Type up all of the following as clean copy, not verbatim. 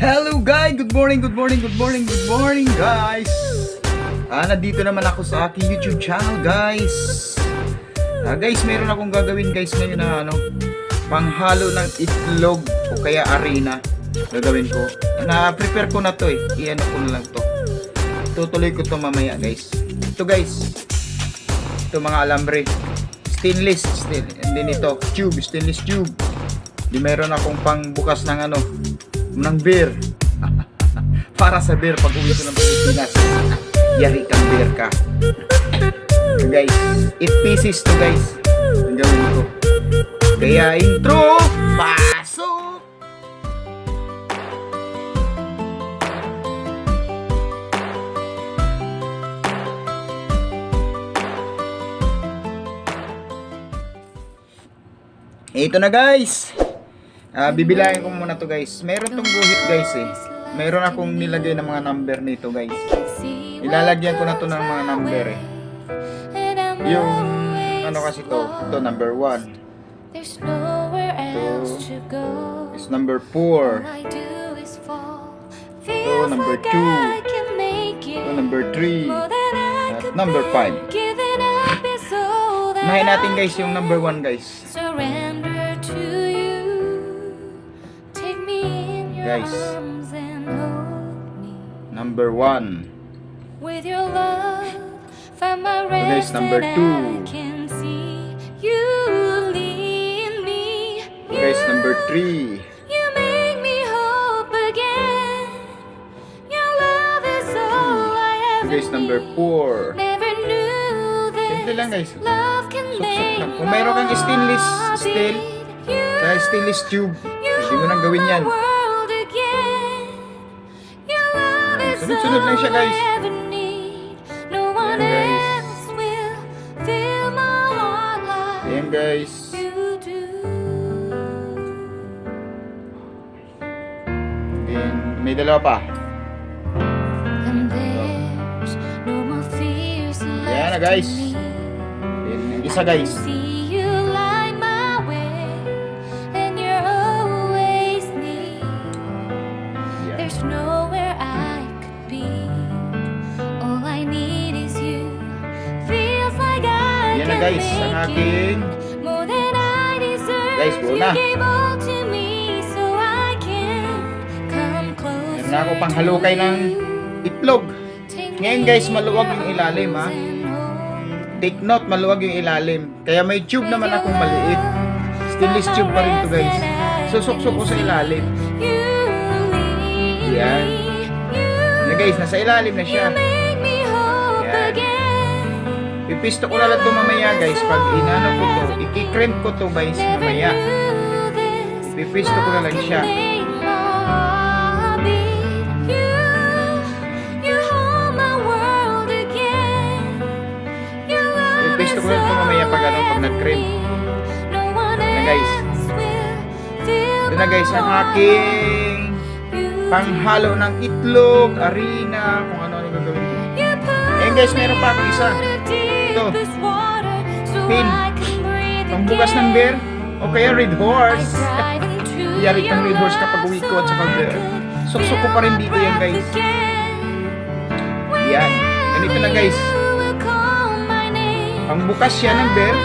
Hello guys! Good morning guys! Nandito naman ako sa aking YouTube channel guys. Guys, meron akong gagawin guys ngayon na panghalo ng itlog o kaya arena. Gagawin ko. Na-prepare ko na to eh. I-ano ko na lang to. Tutuloy ko to mamaya guys. Ito guys. Ito mga alambre. Stainless. And then ito, tube. Stainless tube. Di meron akong pangbukas ng ng beer. Para sa beer pag uwi ko ng Pilipinas. Yari kang beer ka. So guys, 8 pieces to guys. Ang gawin ko. Kaya intro, pasok! Ito na guys. Bibilahin ko muna to guys. Meron tong guhit guys eh. Meron akong nilagay ng mga number nito guys. Ilalagyan ko na to ng mga number eh. Yung kasi to. Ito number 1. Ito is number 4. Ito number 2. Ito number 3. At number 5. Mahin natin guys yung number 1 guys. Guys, number 1. So guys, number 2. So guys, number 3. So guys, number 4. Simple lang guys. Suksok lang. Kung mayroon kang stainless steel, sa stainless tube, hindi mo nang gawin yan. Sunod-sunod lang siya guys. Ayan guys. Ayan, may dalawa pa. Ayan na guys. Ayan, yung isa guys. Yan na guys, ang aking guys, buo na. Meron na ako pang halukay ng itlog. Ngayon guys, maluwag yung ilalim ha. Take note, maluwag yung ilalim. Kaya may tube naman akong maliit. Stainless tube pa rin to guys. Susuksok ko sa ilalim. Yan. Yan guys, nasa ilalim na siya. Pipisto ko na lang ito mamaya guys. Pag inano ko to, i-crimp ko to guys mamaya. Pipisto ko na lang siya. Pipisto ko na ito mamaya pag pag nag-crimp. Na guys. Ito na guys ang aking panghalo ng itlog, arena, kung ano gagawin ko. Ayan guys, meron pa akong isa. Ito, pin, pangbukas ng beer o kaya red horse. Yari kang red horse kapag uwi ko at saka beer. Suksok ko pa rin dito yan guys. Yan, ganito na guys. Pangbukas siya ng beer,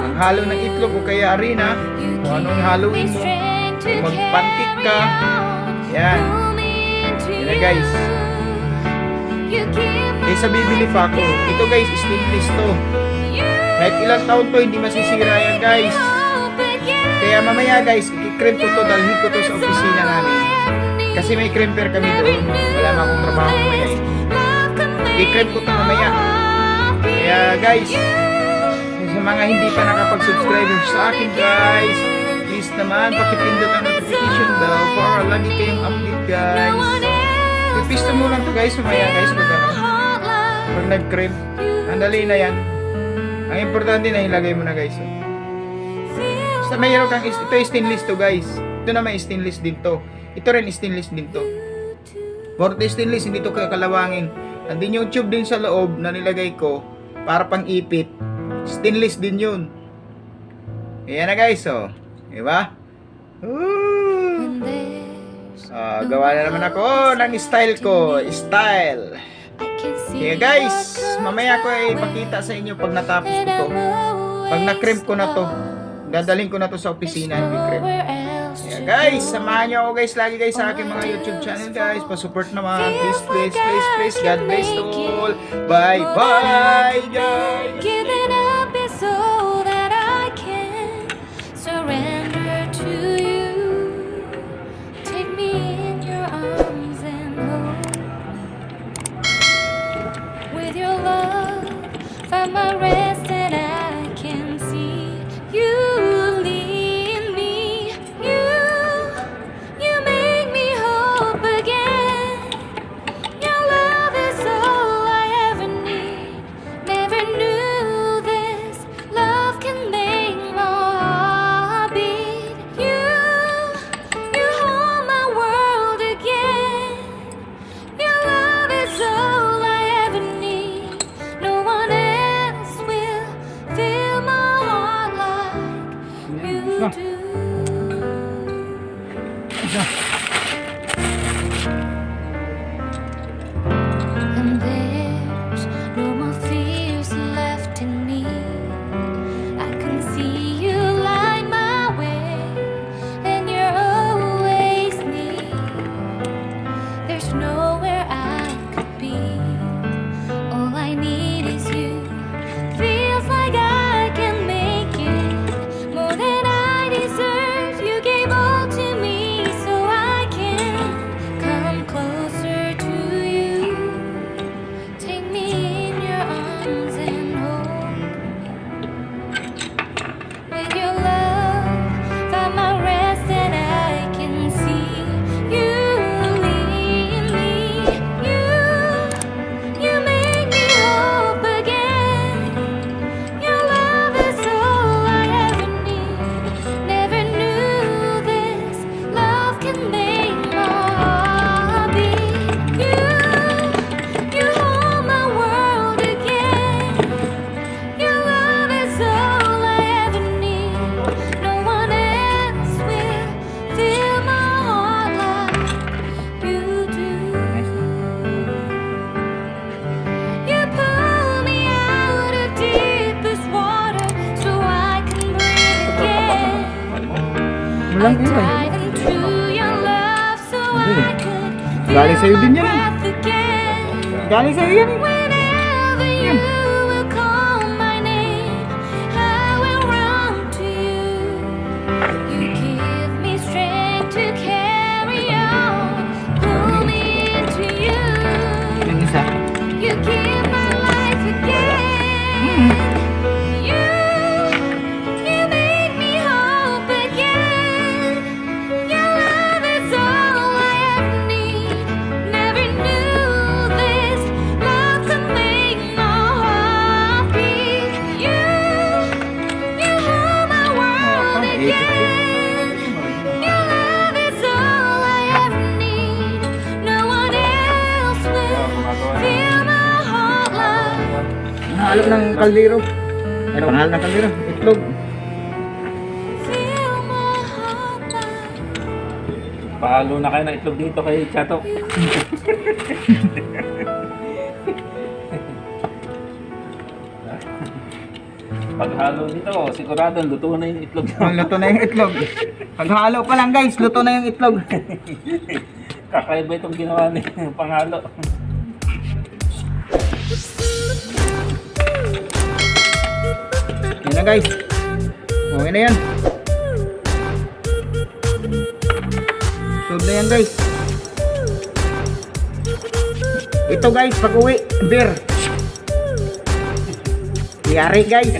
ang halo ng itlog o kaya arena, kung anong haluin mo, kung mag-pancake ka. Yan, yan na guys. Kaysa bibili pa ako. Ito guys, stainless to. Kahit ilang taon to, hindi masisira yan guys. Kaya mamaya guys, i-crimp ko to, dalhin ko to sa opisina namin. Kasi may crimper kami doon. Wala na akong trabaho mamaya eh. I-crimp ko to mamaya. Kaya guys, sa mga hindi pa nakapag-subscribe sa akin guys, please naman, pakipindot ang notification bell para lagi kayong update guys. Pipisto mo lang to guys, mamaya guys, pag nag-crimp, andali na yan. Ang importante na ilagay mo na guys. Basta mayroon kang, ito stainless to guys. Ito naman stainless din to. Ito rin stainless din to. Forte stainless, hindi to kakalawangin. Andin yung tube din sa loob na nilagay ko para pang ipit. Stainless din yun. Ayan na guys, oh. Diba? Gawa na naman ako ng style ko. Style. Kaya guys, mamaya ko ay ipakita sa inyo pag natapos ko to. Pag na-crimp ko na to, dadalhin ko na to sa opisina, hindi crimp. Kaya guys, samahan nyo ako guys lagi guys sa aking mga YouTube channel guys. Pa-support naman. Please, please, please, please. God bless to all. Bye, bye guys. Giving up is so that I can surrender to you. Take me in your arms and hold me. With your love, find my rest and I can see you lead me. You make me hope again. Your love is all I ever need. Never knew this love can make my heart beat. You hold my world again. Your love is all I ever need. No one else will fill my heart like you do. And there's no more fears left in me. I can see you light my way, and you're always near. There's nowhere I could be. All I need is you. Feels like I can make it more than I deserve. You gave all to me so I can come closer to you. Take me in your arms and hold me. With your love, find my rest and I can see you lead me. You make me hope again. Your love is all I ever need. Never knew this love can make my heart beat. You hold my world again. Your love is all I ever need. No one else will fill my heart like you do. You pull me out of deepest water so I can breathe again. I dive into your love so I could Galing sa'yo feel din my yan eh. breath again. Galing sa'yo yan eh. Whenever you will call my name, I will run to you. You give me strength to carry on. Pull me into you. Yung isa. You give my life again. You make me hope again. Your love is all I ever need. Never knew this love could make my heart beat. You hold my world again. Your love is all I ever need. No one else will fill my heart like. Halo ng kaldero. Ano pangalan ng kaldero? Itlog. Fill my heart like. Pahalo na kayo ng itlog dito kay Chato. Paghalo dito, sigurado luto na yung itlog. Luto na yung itlog. Paghalo pa lang guys, luto na yung itlog. Kakaiba itong ginawa ni panghalo. Yan na guys. Okay na yan. Sud na yan guys. Ito guys, pag uwi, beer. Yari guys.